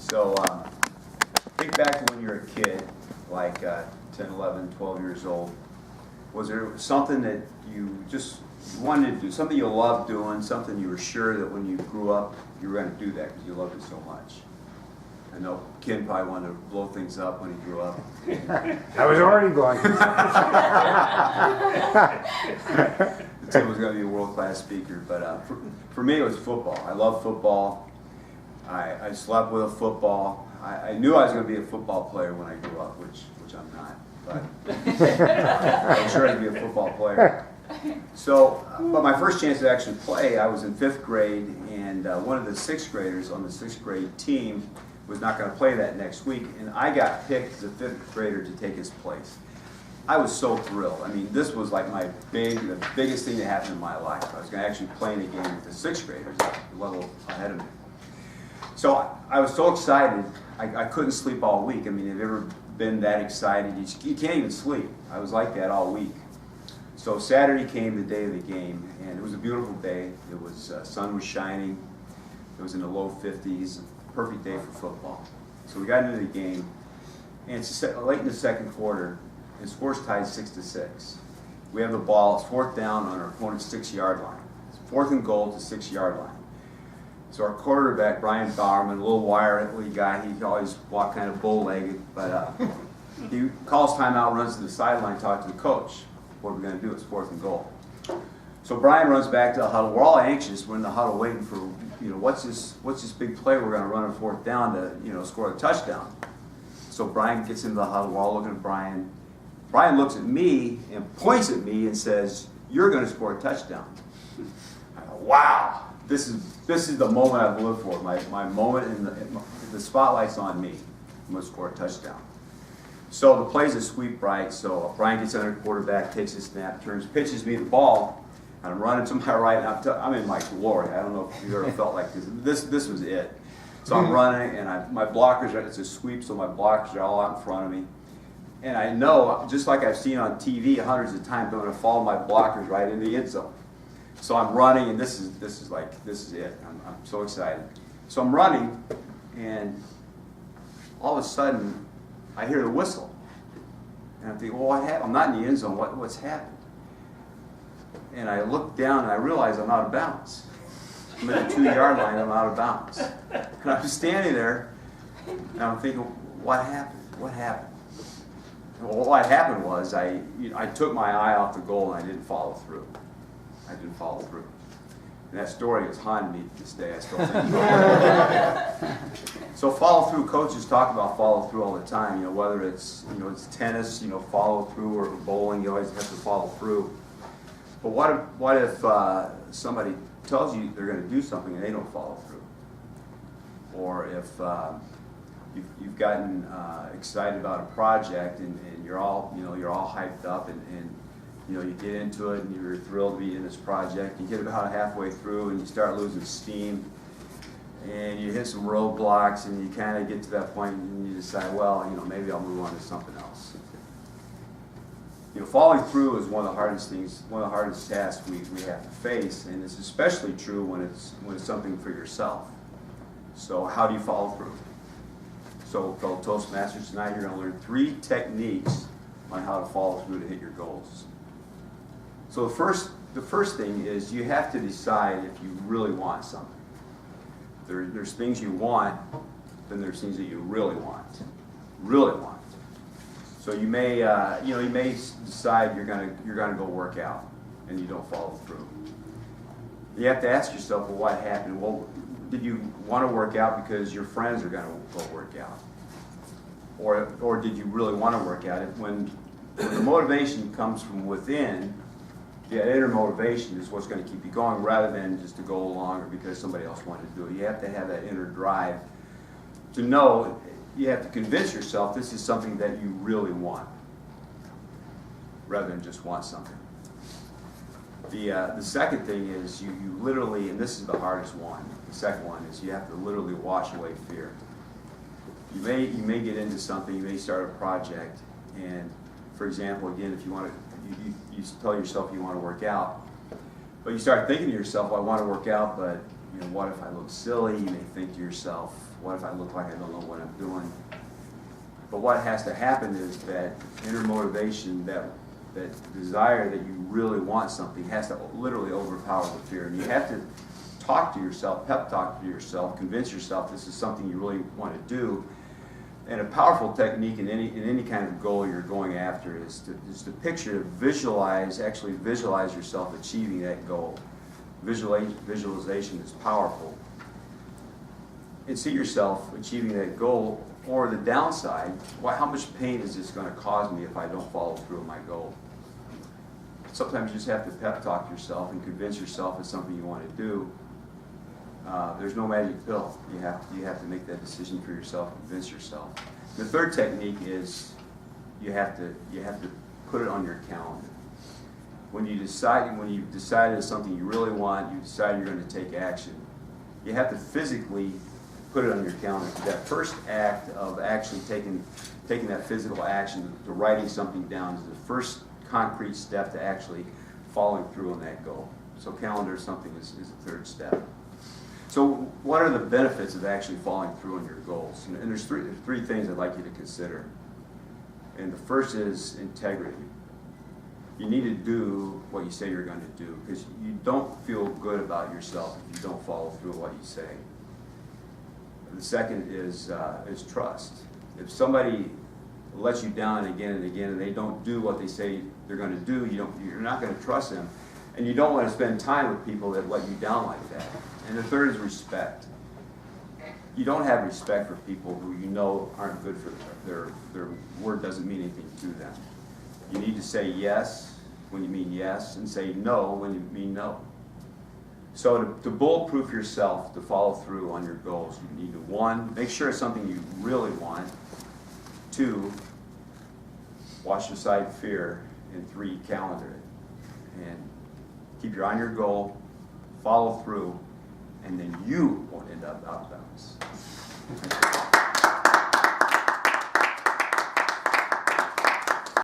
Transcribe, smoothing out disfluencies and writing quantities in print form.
So think back to when you were a kid, like 10, 11, 12 years old. Was there something that you just wanted to do, something you loved doing, something you were sure that when you grew up you were going to do that because you loved it so much? I know Ken probably wanted to blow things up when he grew up. I was already going. Tim was going to be a world-class speaker, but for me it was football. I love football. I slept with a football. I knew I was going to be a football player when I grew up, which I'm not, but I'm sure I'd be a football player. So, but my first chance to actually play, I was in 5th grade, and one of the 6th graders on the 6th grade team was not going to play that next week, and I got picked as a 5th grader to take his place. I was so thrilled. I mean, this was like the biggest thing that happened in my life. I was going to actually play in a game with the 6th graders, a level ahead of me. So I was so excited, I couldn't sleep all week. I mean, have you ever been that excited? You can't even sleep. I was like that all week. So Saturday came, the day of the game, and it was a beautiful day. It was, sun was shining. It was in the low 50s, perfect day for football. So we got into the game, and it's late in the second quarter, and the score's tied 6-6. We have the ball, it's 4th down on our opponent's 6-yard line. It's 4th and goal to 6-yard line. So our quarterback, Brian Bowerman, a little wiry guy, he always walked kind of bow-legged, but he calls timeout, runs to the sideline, talks to the coach. What are we going to do? It's 4th and goal. So Brian runs back to the huddle. We're all anxious. We're in the huddle waiting for, what's this big play we're going to run on 4th down to, score a touchdown. So Brian gets into the huddle. We're all looking at Brian. Brian looks at me and points at me and says, "You're going to score a touchdown." I go, wow. This is the moment I've lived for. My moment, and the spotlight's on me. I'm going to score a touchdown. So the play's a sweep right. So Brian gets under the quarterback, takes a snap, pitches me the ball, and I'm running to my right. And I'm in my glory. I don't know if you've ever felt like this. This was it. So I'm running, and my blockers it's a sweep, so my blockers are all out in front of me. And I know, just like I've seen on TV hundreds of times, I'm going to follow my blockers right into the end zone. So I'm running, and this is it. I'm so excited. So I'm running, and all of a sudden, I hear the whistle. And I'm thinking, well, what happened? I'm not in the end zone. What's happened? And I look down, and I realize I'm out of bounds. I'm at the 2-yard line, I'm out of bounds. And I'm standing there, and I'm thinking, what happened? What happened? Well, what happened was I took my eye off the goal, and I didn't follow through. And that story has haunted me to this day. I still think about it. So follow through, coaches talk about follow through all the time. Whether it's it's tennis, follow through, or bowling, you always have to follow through. But what if somebody tells you they're going to do something and they don't follow through? Or if you've gotten excited about a project and you're all hyped up and you get into it and you're thrilled to be in this project. You get about halfway through and you start losing steam, and you hit some roadblocks, and you kind of get to that point and you decide, well, maybe I'll move on to something else. Following through is one of the hardest things, one of the hardest tasks we have to face, and it's especially true when it's something for yourself. So how do you follow through? So fellow Toastmasters, tonight you're going to learn 3 techniques on how to follow through to hit your goals. So the first thing is you have to decide if you really want something. There's things you want, then there's things that you really want. So you may decide you're gonna go work out, and you don't follow through. You have to ask yourself, well, what happened? Well, did you want to work out because your friends are going to go work out, or did you really want to work out? When the motivation comes from within, that inner motivation is what's going to keep you going, rather than just to go along or because somebody else wanted to do it. You have to have that inner drive to know. You have to convince yourself this is something that you really want, rather than just want something. The second thing is you literally, and this is the hardest one, the second one is you have to literally wash away fear. You may get into something, you may start a project, and for example, again, if you want to, you tell yourself you want to work out, but you start thinking to yourself, well, I want to work out, but what if I look silly? You may think to yourself, What if I look like I don't know what I'm doing? But what has to happen is that inner motivation, that desire that you really want something, has to literally overpower the fear. And you have to talk to yourself, pep talk to yourself, convince yourself this is something you really want to do. And a powerful technique in any kind of goal you're going after is to picture, visualize, actually visualize yourself achieving that goal. Visualization is powerful. And see yourself achieving that goal, or the downside, how much pain is this going to cause me if I don't follow through on my goal? Sometimes you just have to pep talk yourself and convince yourself it's something you want to do. There's no magic pill. You have to make that decision for yourself, convince yourself. The third technique is you have to put it on your calendar. When you've decided it's something you really want, you decide you're going to take action, you have to physically put it on your calendar. That first act of actually taking that physical action, to writing something down, is the first concrete step to actually following through on that goal. So calendar something is the third step. So what are the benefits of actually following through on your goals? And there's three things I'd like you to consider. And the first is integrity. You need to do what you say you're going to do, because you don't feel good about yourself if you don't follow through on what you say. The second is trust. If somebody lets you down again and again, and they don't do what they say they're going to do, you're not going to trust them, and you don't want to spend time with people that let you down like that. And the third is respect. You don't have respect for people who you know aren't good for their word doesn't mean anything to them. You need to say yes when you mean yes, and say no when you mean no. So to bulletproof yourself, to follow through on your goals, you need to, 1, make sure it's something you really want. 2, wash aside fear. And 3, calendar it. And keep your eye on your goal, follow through, and then you won't end up out of bounds.